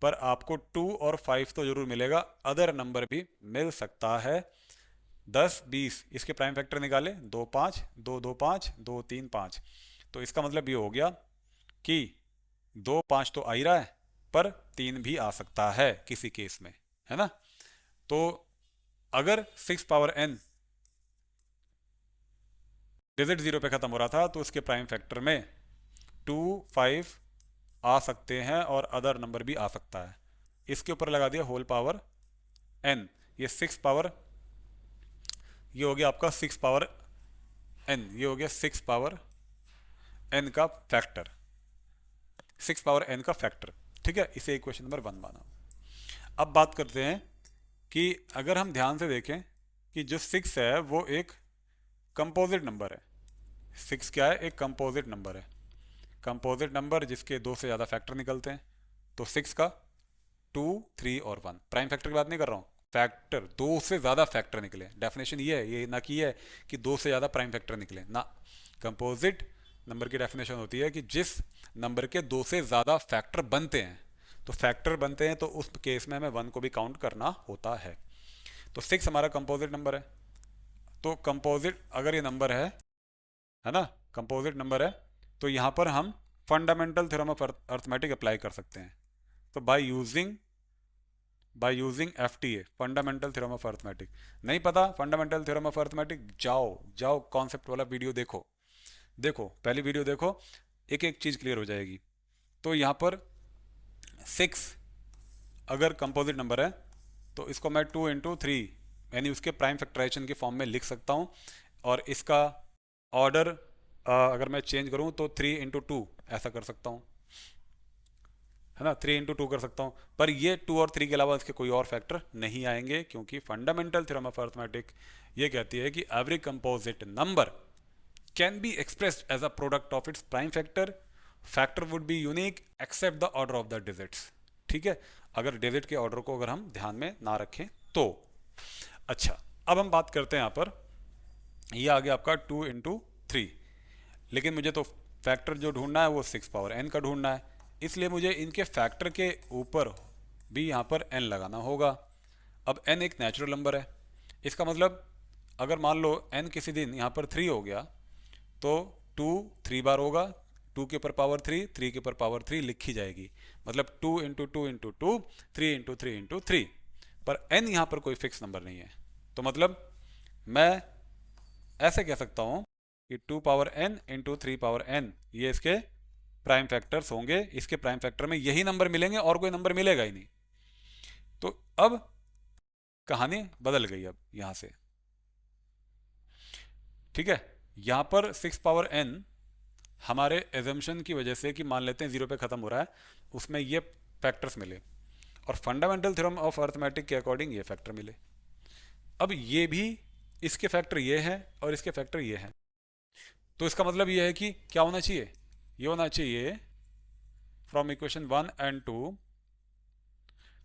Speaker 1: पर आपको 2 और 5 तो ज़रूर मिलेगा, अदर नंबर भी मिल सकता है। 10 20 इसके प्राइम फैक्टर निकाले, 2 5 2 2 5 2 3 5। तो इसका मतलब ये हो गया कि 2 5 तो आ ही रहा है, पर 3 भी आ सकता है किसी केस में, है ना। तो अगर 6 पावर n डिजिट 0 पे ख़त्म हो रहा था, तो उसके प्राइम फैक्टर में 2 5 आ सकते हैं और अदर नंबर भी आ सकता है। इसके ऊपर लगा दिया होल पावर n, ये 6 पावर, ये हो गया आपका 6 पावर n, ये हो गया 6 पावर n का फैक्टर, 6 पावर n का फैक्टर। ठीक है, इसे इक्वेशन नंबर 1 माना। अब बात करते हैं कि अगर हम ध्यान से देखें कि जो 6 है वो एक कंपोजिट नंबर है। 6 क्या है? एक कंपोजिट नंबर है। कंपोजिट नंबर जिसके दो से ज़्यादा फैक्टर निकलते हैं। तो 6 का 2, 3 और 1, प्राइम फैक्टर की बात नहीं कर रहा हूँ, फैक्टर दो से ज़्यादा फैक्टर निकले। डेफिनेशन ये है, ये ना कि ये है कि दो से ज़्यादा प्राइम फैक्टर निकले ना। कंपोजिट नंबर की डेफिनेशन होती है कि जिस नंबर के दो से ज़्यादा फैक्टर बनते हैं, तो फैक्टर बनते हैं तो उस केस में हमें 1 को भी काउंट करना होता है। तो 6 हमारा कंपोजिट नंबर है। तो कंपोजिट अगर ये नंबर है ना, कंपोजिट नंबर है, तो यहाँ पर हम fundamental theorem of arithmetic apply कर सकते हैं। तो by using FTA, fundamental theorem of arithmetic. नहीं पता फंडामेंटल थ्योरम ऑफ अर्थमेटिक, जाओ जाओ कॉन्सेप्ट वाला वीडियो देखो, देखो पहली वीडियो देखो, एक एक चीज़ क्लियर हो जाएगी। तो यहाँ पर 6 अगर कंपोजिट नंबर है तो इसको मैं 2 × 3 यानी उसके प्राइम फैक्टराइजेशन के फॉर्म में लिख सकता हूँ। और इसका ऑर्डर अगर मैं चेंज करूँ तो 3 × 2 ऐसा कर सकता हूँ, है ना, 3 × 2 कर सकता हूँ। पर ये 2 और 3 के अलावा इसके कोई और फैक्टर नहीं आएंगे, क्योंकि फंडामेंटल थ्योरम ऑफ अर्थमेटिक ये कहती है कि every composite number can be expressed as a product of its prime factor. Factor would be unique except the order of the digits. ठीक है, अगर डिजिट के ऑर्डर को अगर हम ध्यान में ना रखें तो। अच्छा, अब हम बात करते हैं यहाँ पर, ये आ गया आपका 2 × 3, लेकिन मुझे तो फैक्टर जो ढूंढना है वो 6 पावर n का ढूंढना है, इसलिए मुझे इनके फैक्टर के ऊपर भी यहाँ पर n लगाना होगा। अब n एक नेचुरल नंबर है, इसका मतलब अगर मान लो n किसी दिन यहाँ पर 3 हो गया तो 2 3 बार होगा, 2 के ऊपर पावर 3, 3 के ऊपर पावर 3 लिखी जाएगी, मतलब 2 × 2 × 2, 3 × 3 × 3। पर n यहाँ पर कोई फिक्स नंबर नहीं है, तो मतलब मैं ऐसे कह सकता हूँ कि 2 पावर n × 3 पावर n ये इसके प्राइम फैक्टर्स होंगे। इसके प्राइम फैक्टर में यही नंबर मिलेंगे और कोई नंबर मिलेगा ही नहीं। तो अब कहानी बदल गई अब यहाँ से। ठीक है, यहाँ पर 6 पावर n हमारे एजम्पशन की वजह से कि मान लेते हैं 0 पे ख़त्म हो रहा है, उसमें ये फैक्टर्स मिले, और फंडामेंटल थ्योरम ऑफ अर्थमेटिक के अकॉर्डिंग ये फैक्टर मिले। अब ये भी, इसके फैक्टर ये हैं और इसके फैक्टर ये हैं, तो इसका मतलब ये है कि क्या होना चाहिए, ये होना चाहिए from equation 1 and 2,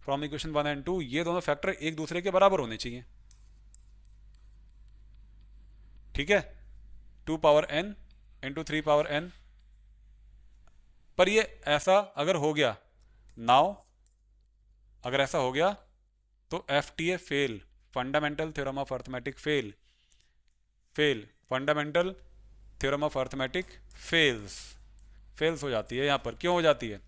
Speaker 1: from equation 1 and 2 ये दोनों फैक्टर एक दूसरे के बराबर होने चाहिए। ठीक है, 2 पावर n × 3 पावर n। पर ये ऐसा अगर हो गया नाउ, अगर ऐसा हो गया तो FTA fail, fundamental theorem of arithmetic fail, fundamental theorem of arithmetic fails हो जाती है। यहाँ पर क्यों हो जाती है?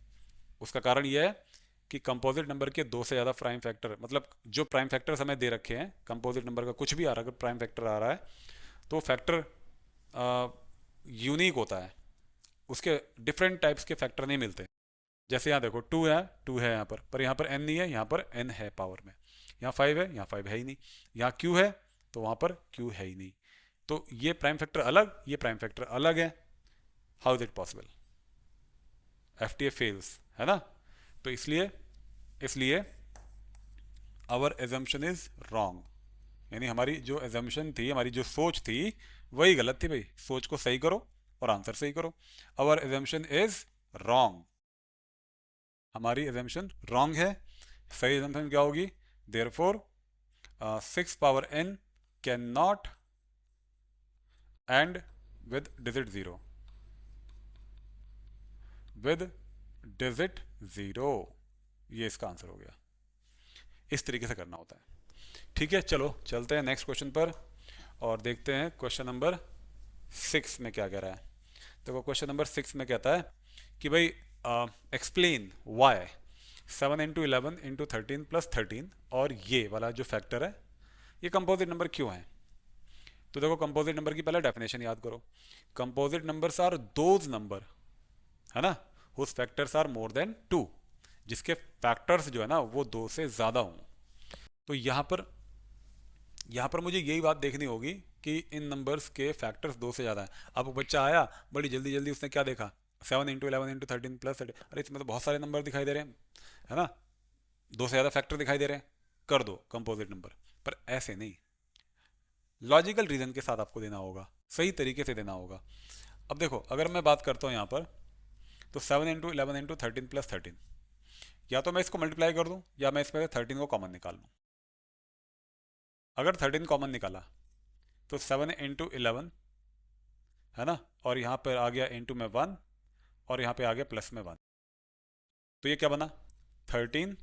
Speaker 1: उसका कारण यह है कि कंपोजिट नंबर के दो से ज़्यादा प्राइम फैक्टर, मतलब जो प्राइम फैक्टर्स हमें दे रखे हैं, कंपोजिट नंबर का कुछ भी आ रहा है, अगर प्राइम फैक्टर आ रहा है तो फैक्टर यूनिक होता है, उसके डिफरेंट टाइप्स के फैक्टर नहीं मिलते। जैसे यहाँ देखो 2 है यहाँ पर यहाँ पर n नहीं है, यहाँ पर n है पावर में, यहाँ 5 है, यहाँ 5 है ही नहीं, यहाँ q है तो वहाँ पर q है ही नहीं। तो ये प्राइम फैक्टर अलग, ये प्राइम फैक्टर अलग है, how is it possible? FTA fails, है ना। तो इसलिए आवर एजम्पशन इज रॉन्ग, यानी हमारी जो एजम्पशन थी, हमारी जो सोच थी वही गलत थी। भाई सोच को सही करो और आंसर सही करो। आवर एजम्पशन इज रॉन्ग, हमारी एजम्पशन रॉन्ग है। सही एजम्पशन क्या होगी? Therefore 6 power n can not and with digit 0, with digit 0, ये इसका आंसर हो गया। इस तरीके से करना होता है। ठीक है, चलो चलते हैं नेक्स्ट क्वेश्चन पर और देखते हैं क्वेश्चन नंबर 6 में क्या कह रहा है। तो वो क्वेश्चन नंबर 6 में कहता है कि भाई एक्सप्लेन वाई 7 × 11 × 13 + 13 और ये वाला जो फैक्टर है ये कंपोजिट नंबर क्यों है। तो देखो कंपोजिट नंबर की पहले डेफिनेशन याद करो। Composite numbers are those number, है ना, whose factors are more than 2, जिसके फैक्टर्स जो है ना वो 2 से ज़्यादा हों। तो यहाँ पर मुझे यही बात देखनी होगी कि इन नंबर्स के फैक्टर्स 2 से ज़्यादा हैं। अब बच्चा आया बड़ी जल्दी जल्दी, उसने क्या देखा, 7 × 11 × 13 + 13, अरे इसमें तो बहुत सारे नंबर दिखाई दे रहे हैं, है ना, दो से ज़्यादा फैक्टर दिखाई दे रहे हैं, कर दो कंपोजिट नंबर। पर ऐसे नहीं, लॉजिकल रीज़न के साथ आपको देना होगा, सही तरीके से देना होगा। अब देखो, अगर मैं बात करता हूँ यहाँ पर, तो 7 × 11 × 13 + 13, या तो मैं इसको मल्टीप्लाई कर दूँ या मैं इसमें 13 को कॉमन निकाल लूँ। अगर 13 कॉमन निकाला तो 7 × 11 है ना, और यहाँ पर आ गया इंटू में 1, और यहाँ पे आ गया प्लस में 1। तो ये क्या बना, 13,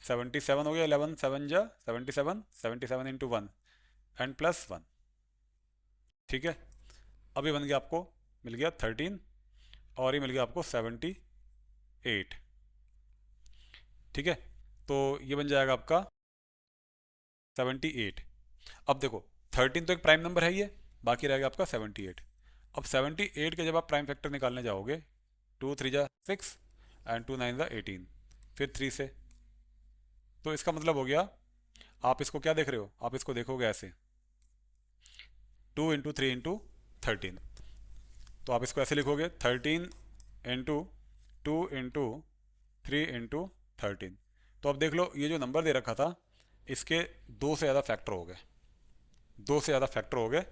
Speaker 1: 77 हो गया, 11 7 जा 77, 77 × 1 एंड प्लस 1। ठीक है, अब ये बन गया, आपको मिल गया 13, और ये मिल गया आपको 78। ठीक है, तो ये बन जाएगा आपका 78। अब देखो, 13 तो एक प्राइम नंबर है, ये बाकी रहेगा आपका 78। अब 78 के जब आप प्राइम फैक्टर निकालने जाओगे, 2 3 जा 6 एंड 2 9 जा 18, फिर 3 से, तो इसका मतलब हो गया, आप इसको क्या देख रहे हो, आप इसको देखोगे ऐसे, 2 × 3 × 13, तो आप इसको ऐसे लिखोगे 13 इंटू 2 × 3 × 13। तो अब देख लो, ये जो नंबर दे रखा था, इसके दो से ज़्यादा फैक्टर हो गए, दो से ज़्यादा फैक्टर हो गए।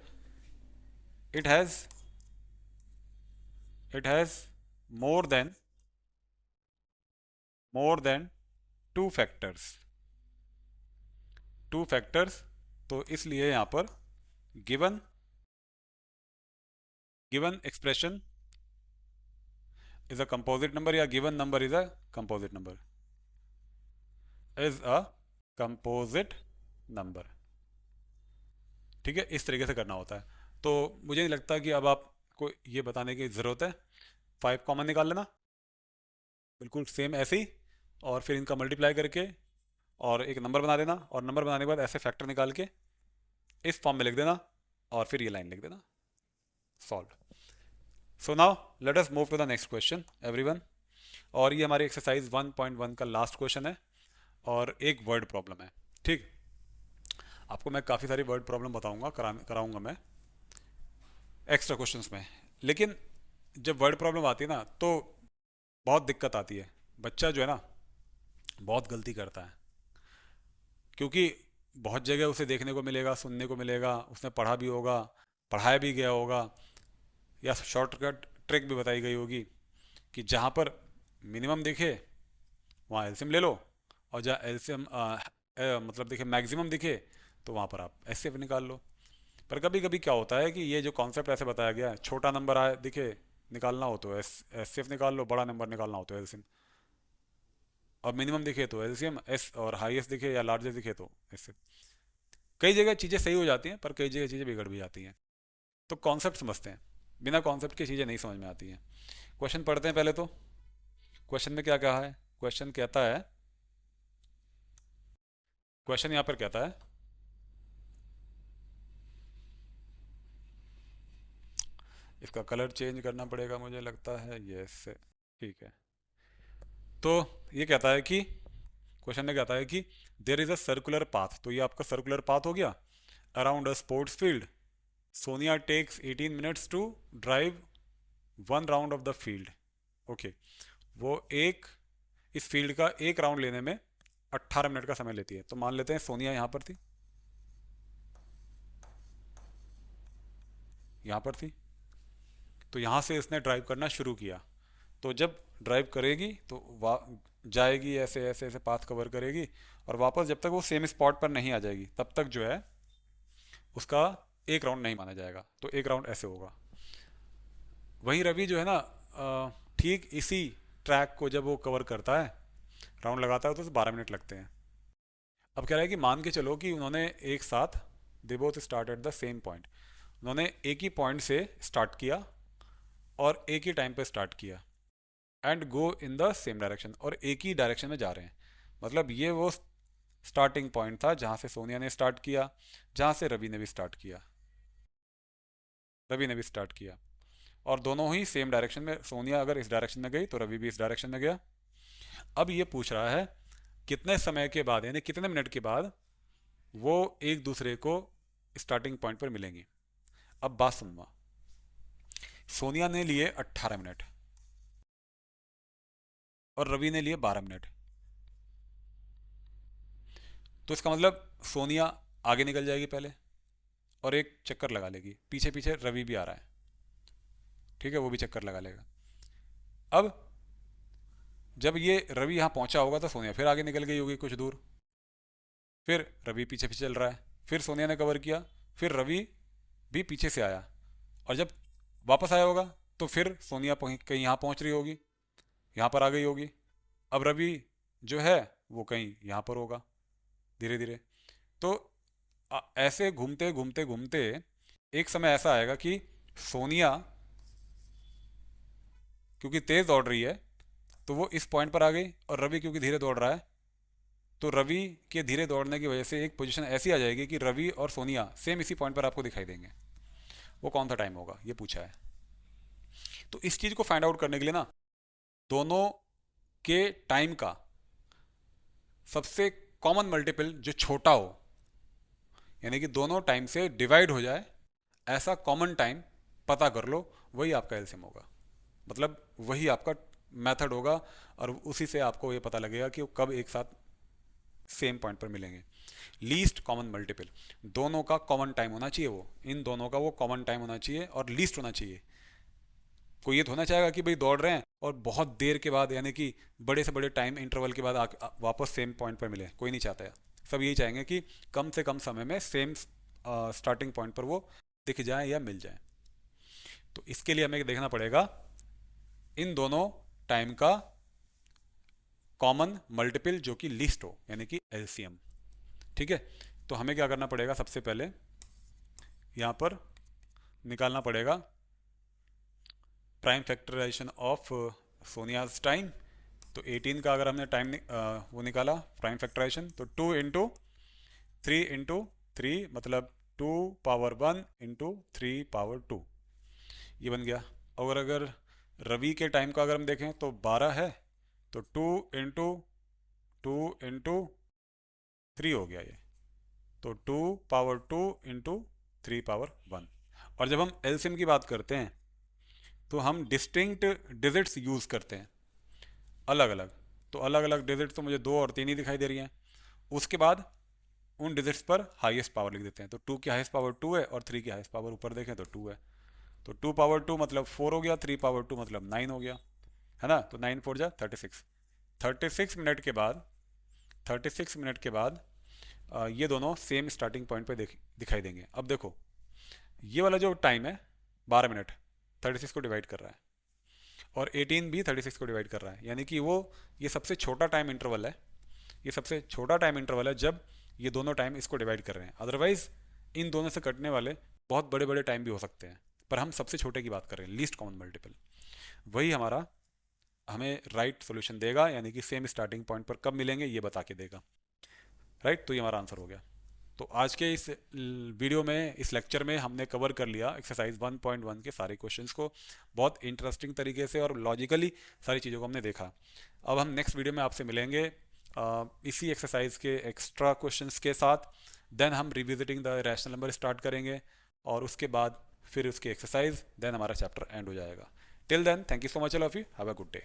Speaker 1: It has more than two factors. तो इसलिए यहाँ पर given expression is a composite number, या given number is a composite number, is a composite number. ठीक है, इस तरीके से करना होता है। तो मुझे नहीं लगता कि अब आपको ये बताने की ज़रूरत है। 5 कॉमन निकाल लेना, बिल्कुल सेम ऐसे ही, और फिर इनका मल्टीप्लाई करके और एक नंबर बना देना, और नंबर बनाने के बाद ऐसे फैक्टर निकाल के इस फॉर्म में लिख देना, और फिर ये लाइन लिख देना, solve. So now let us move to the next question everyone. और ये हमारी एक्सरसाइज 1.1 का लास्ट क्वेश्चन है, और एक वर्ड प्रॉब्लम है। ठीक, आपको मैं काफ़ी सारी वर्ड प्रॉब्लम बताऊंगा, कराऊंगा मैं एक्स्ट्रा क्वेश्चंस में। लेकिन जब वर्ड प्रॉब्लम आती है ना, तो बहुत दिक्कत आती है। बच्चा जो है ना, बहुत गलती करता है, क्योंकि बहुत जगह उसे देखने को मिलेगा, सुनने को मिलेगा, उसने पढ़ा भी होगा, पढ़ाया भी गया होगा, या शॉर्टकट ट्रिक भी बताई गई होगी कि जहाँ पर मिनिमम दिखे वहाँ एलसीएम ले लो, और जहाँ एलसीएम मतलब दिखे मैक्सिमम दिखे, तो वहाँ पर आप एचसीएफ निकाल लो। पर कभी कभी क्या होता है कि ये जो कॉन्सेप्ट ऐसे बताया गया है, छोटा नंबर आए दिखे निकालना हो तो एचसीएफ निकाल लो, बड़ा नंबर निकालना हो तो एलसीएम, और मिनिमम दिखे तो एलसीएम एस, और हाईएस्ट दिखे या लार्जेस्ट दिखे तो एचसीएफ। कई जगह चीज़ें सही हो जाती हैं, पर कई जगह चीज़ें बिगड़ भी जाती हैं। तो कॉन्सेप्ट समझते हैं, बिना कॉन्सेप्ट की चीज़ें नहीं समझ में आती हैं। क्वेश्चन पढ़ते हैं पहले तो। क्वेश्चन में क्या कहा है, क्वेश्चन कहता है, क्वेश्चन यहाँ पर कहता है, इसका कलर चेंज करना पड़ेगा मुझे लगता है, यस ठीक है। तो ये कहता है कि, क्वेश्चन में कहता है कि there is a circular path, तो ये आपका सर्कुलर पाथ हो गया, around a sports field. Sonia takes 18 minutes to drive 1 round of the field. Okay, वो एक इस फील्ड का एक राउंड लेने में 18 मिनट का समय लेती है। तो मान लेते हैं सोनिया यहाँ पर थी, यहाँ पर थी, तो यहाँ से इसने ड्राइव करना शुरू किया। तो जब ड्राइव करेगी तो जाएगी ऐसे ऐसे ऐसे पाथ कवर करेगी, और वापस जब तक वो सेम स्पॉट पर नहीं आ जाएगी तब तक जो है उसका एक राउंड नहीं माना जाएगा। तो एक राउंड ऐसे होगा। वहीं रवि जो है ना, ठीक इसी ट्रैक को जब वो कवर करता है, राउंड लगाता है, तो उसे 12 मिनट लगते हैं। अब कह रहा है कि मान के चलो कि उन्होंने एक साथ, they both start at the same point, उन्होंने एक ही पॉइंट से स्टार्ट किया और एक ही टाइम पे स्टार्ट किया, and go in the same direction, और एक ही डायरेक्शन में जा रहे हैं। मतलब ये वो स्टार्टिंग पॉइंट था जहाँ से सोनिया ने स्टार्ट किया, जहाँ से रवि ने भी स्टार्ट किया, और दोनों ही सेम डायरेक्शन में। सोनिया अगर इस डायरेक्शन में गई तो रवि भी इस डायरेक्शन में गया। अब ये पूछ रहा है कितने समय के बाद, यानी कितने मिनट के बाद वो एक दूसरे को स्टार्टिंग पॉइंट पर मिलेंगी। अब बात सुनना, सोनिया ने लिए 18 मिनट और रवि ने लिए 12 मिनट। तो इसका मतलब सोनिया आगे निकल जाएगी पहले और एक चक्कर लगा लेगी, पीछे पीछे रवि भी आ रहा है, ठीक है, वो भी चक्कर लगा लेगा। अब जब ये रवि यहाँ पहुंचा होगा तो सोनिया फिर आगे निकल गई होगी कुछ दूर, फिर रवि पीछे पीछे चल रहा है, फिर सोनिया ने कवर किया, फिर रवि भी पीछे से आया, और जब वापस आया होगा तो फिर सोनिया कहीं यहाँ पहुंच रही होगी, यहाँ पर आ गई होगी। अब रवि जो है वो कहीं यहाँ पर होगा धीरे धीरे। तो ऐसे घूमते घूमते घूमते एक समय ऐसा आएगा कि सोनिया क्योंकि तेज दौड़ रही है तो वो इस पॉइंट पर आ गई, और रवि क्योंकि धीरे दौड़ रहा है तो रवि के धीरे दौड़ने की वजह से एक पोजीशन ऐसी आ जाएगी कि रवि और सोनिया सेम इसी पॉइंट पर आपको दिखाई देंगे। वो कौन सा टाइम होगा ये पूछा है। तो इस चीज़ को फाइंड आउट करने के लिए ना, दोनों के टाइम का सबसे कॉमन मल्टीपल जो छोटा हो, यानी कि दोनों टाइम से डिवाइड हो जाए, ऐसा कॉमन टाइम पता कर लो, वही आपका एलसीएम होगा। मतलब वही आपका मेथड होगा, और उसी से आपको ये पता लगेगा कि वो कब एक साथ सेम पॉइंट पर मिलेंगे। लीस्ट कॉमन मल्टीपल, दोनों का कॉमन टाइम होना चाहिए, वो इन दोनों का वो कॉमन टाइम होना चाहिए और लीस्ट होना चाहिए। कोई ये तो होना चाहेगा कि भाई दौड़ रहे हैं और बहुत देर के बाद, यानी कि बड़े से बड़े टाइम इंटरवल के बाद वापस सेम पॉइंट पर मिले, कोई नहीं चाहता है। सब यही चाहेंगे कि कम से कम समय में सेम स्टार्टिंग पॉइंट पर वो दिख जाए या मिल जाए। तो इसके लिए हमें देखना पड़ेगा इन दोनों टाइम का कॉमन मल्टीपल जो कि लिस्ट हो, यानी कि एलसीएम। ठीक है, तो हमें क्या करना पड़ेगा, सबसे पहले यहाँ पर निकालना पड़ेगा prime factorisation of Sonia's time. तो 18 का अगर हमने टाइम वो निकाला प्राइम फैक्टराइजेशन, तो 2 इंटू 3 इंटू 3 मतलब 2 पावर 1 इंटू 3 पावर 2, ये बन गया। और अगर रवि के टाइम का अगर हम देखें तो 12 है, तो 2 इंटू 3 हो गया ये, तो 2 पावर 2 इंटू 3 पावर 1। और जब हम एलसीएम की बात करते हैं तो हम डिस्टिंक्ट डिजिट्स यूज़ करते हैं, अलग अलग। तो अलग अलग डिजिट तो मुझे 2 और 3 ही दिखाई दे रही हैं। उसके बाद उन डिजिट्स पर हाईएस्ट पावर लिख देते हैं। तो 2 की हाईएस्ट पावर 2 है और 3 की हाईएस्ट पावर ऊपर देखें तो 2 है। तो 2 पावर 2 मतलब 4 हो गया, 3 पावर 2 मतलब 9 हो गया, है ना। तो 9 4 जा 36। 36 मिनट के बाद 36 मिनट के बाद ये दोनों सेम स्टार्टिंग पॉइंट पे दिखाई देंगे। अब देखो ये वाला जो टाइम है 12 मिनट 36 को डिवाइड कर रहा है, और 18 भी 36 को डिवाइड कर रहा है, यानी कि वो ये सबसे छोटा टाइम इंटरवल है। ये सबसे छोटा टाइम इंटरवल है जब ये दोनों टाइम इसको डिवाइड कर रहे हैं। अदरवाइज इन दोनों से कटने वाले बहुत बड़े बड़े टाइम भी हो सकते हैं, पर हम सबसे छोटे की बात कर रहे हैं, लीस्ट कॉमन मल्टीपल। वही हमारा हमें राइट सोल्यूशन देगा, यानी कि सेम स्टार्टिंग पॉइंट पर कब मिलेंगे ये बता के देगा। राइट, तो ये हमारा आंसर हो गया। तो आज के इस वीडियो में, इस लेक्चर में हमने कवर कर लिया एक्सरसाइज 1.1 के सारे क्वेश्चंस को, बहुत इंटरेस्टिंग तरीके से और लॉजिकली सारी चीज़ों को हमने देखा। अब हम नेक्स्ट वीडियो में आपसे मिलेंगे इसी एक्सरसाइज के एक्स्ट्रा क्वेश्चंस के साथ। देन हम revisiting the rational number start करेंगे, और उसके बाद फिर उसकी एक्सरसाइज, देन हमारा चैप्टर एंड हो जाएगा। Till then, thank you so much all of you, have a good day.